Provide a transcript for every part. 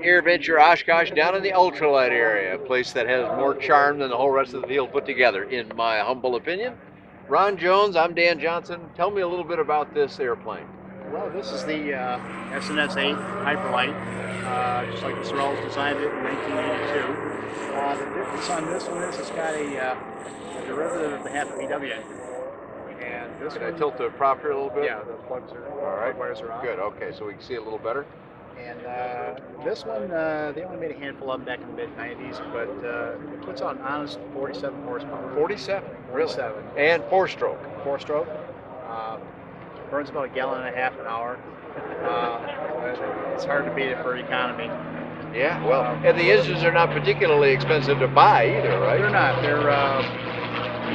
AirVenture Oshkosh down in the Ultralight area, a place that has more charm than the whole rest of the field put together, in my humble opinion. Ron Jones, I'm Dan Johnson. Tell me a little bit about this airplane. Well, this is the SN8 Hiperlight, just like the Sorrells designed it in 1982. The difference on this one is it's got a derivative of the half VW engine. And this Can one, I tilt the prop here a little bit? yeah, the plugs are, All right. plug wires are off. Good. Okay, so we can see it a little better. And this one, they only made a handful of them back in the mid 90s, but it puts out an honest 47 horsepower. 47. 47. Really? And four-stroke. Four-stroke. Burns about 1.5 gallons an hour. It's hard to beat it for economy. Yeah, well, and the engines are not particularly expensive to buy either, right? They're not. They're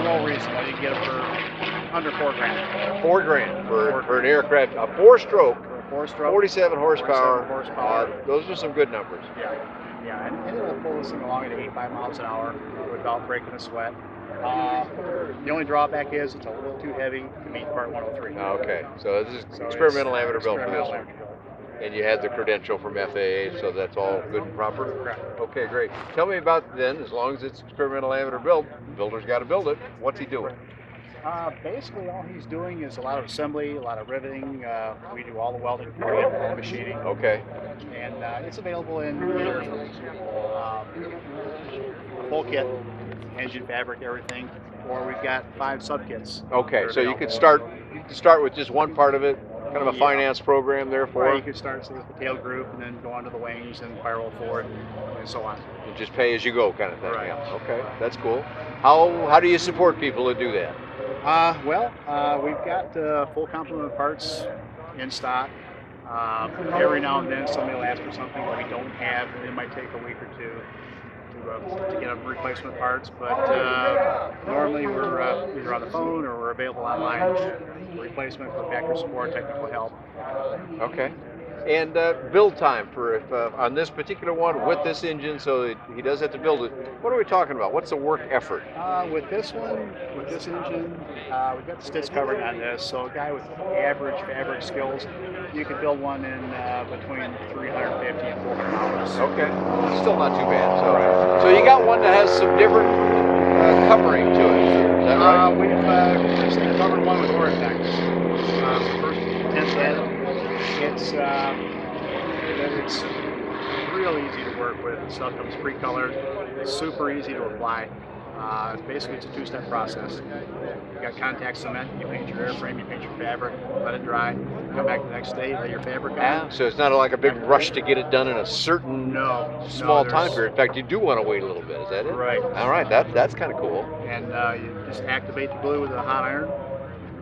well reasonable. You can get them for under $4 grand. $4 grand for an aircraft, a four-stroke, 47 horsepower. 47 horsepower. Those are some good numbers. Yeah, and it'll pull this thing along at 85 miles an hour without breaking a sweat. The only drawback is it's a little too heavy to meet Part 103. Okay, so this is experimental amateur built for this one. And you had the credential from FAA, so that's all good and proper? Correct. Okay, great. Tell me about then, as long as it's experimental amateur built, builder's got to build it. What's he doing? Basically, all he's doing is a lot of assembly, a lot of riveting. We do all the welding for him, all the machining. Okay. And it's available in either full kit, engine, fabric, everything, or we've got 5 sub-kits. Okay, so you could start with just one part of it, kind of a finance program therefore. Right, you could start with the tail group and then go on to the wings and spiral forward and so on. And just pay as you go kind of thing. Right. Yeah. Okay, that's cool. How do you support people to do that? We've got full complement of parts in stock. Every now and then somebody will ask for something that we don't have, and it might take a week or two to get replacement parts, but normally we're either on the phone or we're available online for replacement, for factory support, technical help. Okay. And build time for on this particular one with this engine, so he does have to build it. What are we talking about? What's the work effort? With this one, with this engine, we've got the stitch covering on this, so a guy with average fabric skills, you could build one in between 350 and 400 hours. Okay, still not too bad. So you got one that has some different covering to it. Is that right? We've recently covered one with Ortex. First attempt at it. It's real easy to work with. The stuff comes pre-colored. It's super easy to apply. Basically, it's a 2-step process. You got contact cement. You paint your airframe. You paint your fabric. Let it dry. Come back the next day. Lay your fabric on. Yeah. So it's not like a big rush to get it done in a certain small time period. In fact, you do want to wait a little bit. Is that it? Right. All right. That's kind of cool. And you just activate the glue with a hot iron.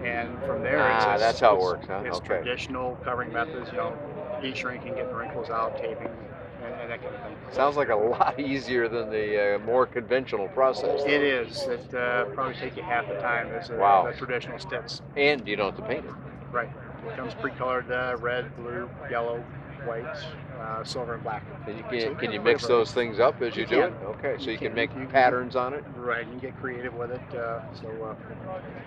And from there, that's how it works, huh? It's okay. Traditional covering methods, heat shrinking, getting the wrinkles out, taping, and that kind of thing. Sounds like a lot easier than the more conventional process. It is. It probably take you half the time as the traditional stitch. And you don't have to paint it. Right. It comes pre-colored red, blue, yellow, white, silver, and black. And can you mix those things up as you do it? Okay, so you can make patterns on it? Right, you can get creative with it.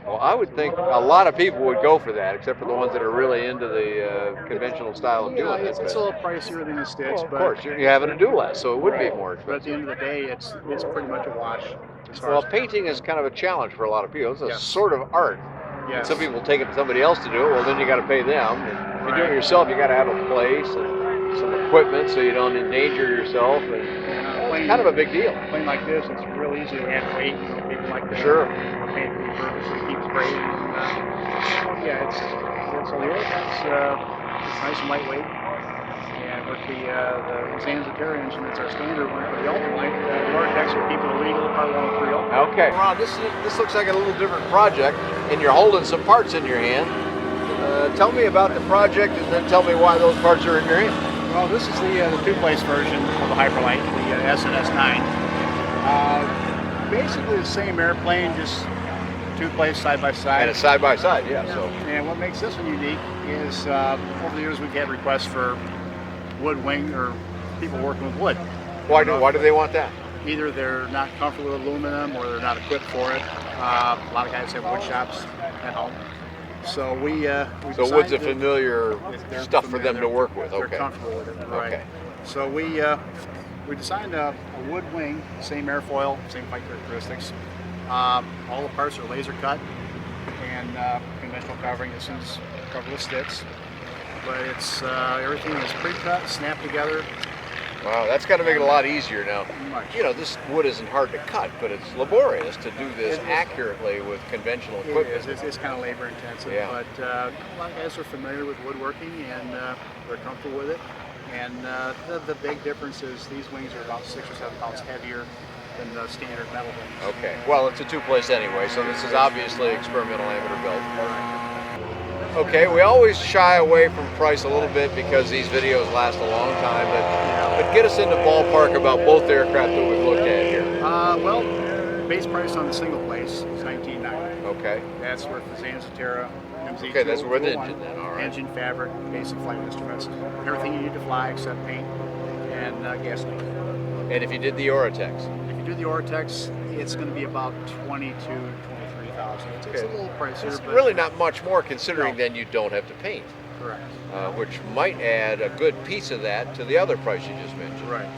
Well, I would think a lot of people would go for that, except for the ones that are really into the conventional style of doing it. It's a little pricier than a stitch. Well, of course, you're having to do less, so it would be more expensive. But at the end of the day, it's pretty much a wash. Well, painting is kind of a challenge for a lot of people. It's a sort of art. Yes. Some people take it to somebody else to do it. Well, then you got to pay them. And if you're doing it yourself, you got to have a place and some equipment so you don't endanger yourself. And it's kind of a big deal. A plane like this, it's real easy to add weight. People like that. Sure. Paint purposely keeps great. It's a look. It's nice and lightweight. And with the Zanzatari engine, that's our standard one for the Ultralight. Vortex will keep it illegal, Part 103. Okay. Ron, this looks like a little different project, and you're holding some parts in your hand. Tell me about the project, and then tell me why those parts are in your hand. Well, this is the two-place version of the Hiperlight, the SN8. Basically the same airplane, just two-place side-by-side. And a side-by-side, yeah. So. And what makes this one unique is over the years we've had requests for wood wing or people working with wood. Why do they want that? Either they're not comfortable with aluminum or they're not equipped for it. A lot of guys have wood shops at home. So we so wood's a familiar stuff for them to work with. They're Okay. comfortable with it, right? Okay. So we designed a wood wing, same airfoil, same flight characteristics. All the parts are laser cut and conventional covering. This one's covered with sticks, but it's everything is pre-cut, snapped together. Wow, that's got to make it a lot easier now. Much. You know, this wood isn't hard to cut, but it's laborious to do this accurately with conventional equipment. It's kind of labor intensive, Yeah. but a lot of guys are familiar with woodworking and they're comfortable with it. And the big difference is these wings are about 6 or 7 pounds heavier than the standard metal wings. Okay, well, it's a two-place anyway, so this is obviously experimental amateur build. Okay, we always shy away from price a little bit because these videos last a long time, but get us into ballpark about both aircraft that we've looked at here. Well, base price on the single place is $19.90. Okay. That's with the Zanzatera MZ. Okay, that's with engine then, all right. Engine, fabric, basic flight instruments, everything you need to fly except paint and gasoline. And if you did the Oratex? If you do the Oratex, it's going to be about $22,000 to $23,000. It's a little pricier, It's but really not much more considering No. then you don't have to paint, correct. which might add a good piece of that to the other price you just mentioned. Right.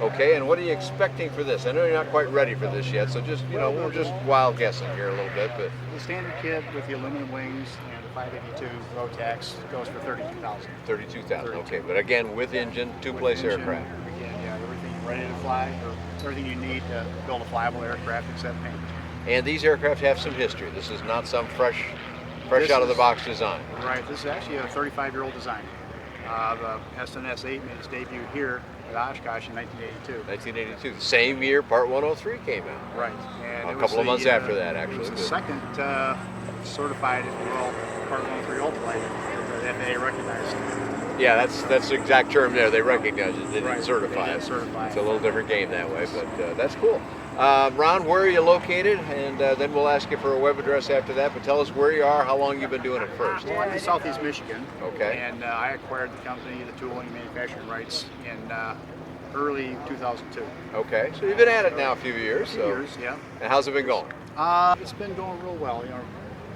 Okay, and what are you expecting for this? I know you're not quite ready for this yet, so just, you know, we're just wild guessing here a little bit, but The standard kit with the aluminum wings and the 582 Rotax goes for $32,000. 32,000. Okay, but again, with engine, two-place With engine, aircraft. Again, yeah, everything ready to fly, or everything you need to build a flyable aircraft except paint. And these aircraft have some history. This is not some fresh This out of the is- box design. Right, this is actually a 35-year-old design. The SN8 made its debut here at Oshkosh in 1982. 1982, the same year Part 103 came out. Right, and A it was couple of the, months after that, It actually. was the second certified, if you will, Part 103 Ultralight that FAA recognized. Yeah, that's the exact term there. They recognize it. They didn't Right, certify they it. didn't certify It's it. a little different game that way, but that's cool. Ron, where are you located? And then we'll ask you for a web address after that. But tell us where you are, how long you've been doing it first. Well, I'm in Southeast Michigan. Okay. And I acquired the company, the tooling, manufacturing rights in early 2002. Okay, so you've been at it now a few years. Few So. years, yeah. And how's it been going? It's been going real well. You know,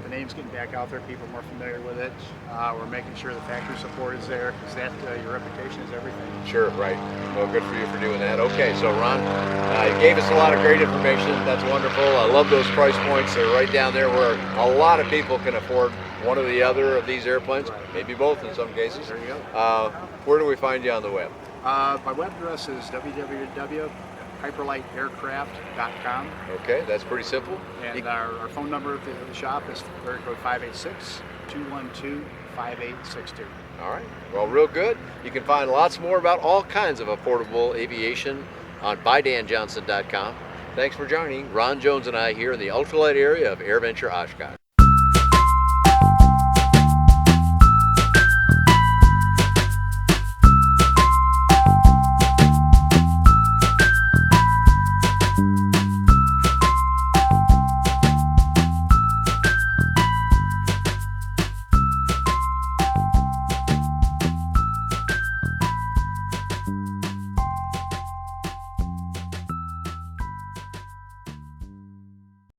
the name's getting back out there. People are more familiar with it. We're making sure the factory support is there because that your reputation is everything. Sure, right. Well, good for you for doing that. Okay, so Ron, you gave us a lot of great information. That's wonderful. I love those price points. They're right down there where a lot of people can afford one or the other of these airplanes, Right. maybe both in some cases. There you go. Where do we find you on the web? My web address is www.hyperlightaircraft.com. Okay, that's pretty simple. And our phone number at the shop is area code 586-212-5862. All right. Well, real good. You can find lots more about all kinds of affordable aviation on bydanjohnson.com. Thanks for joining Ron Jones and I here in the ultralight area of AirVenture Oshkosh.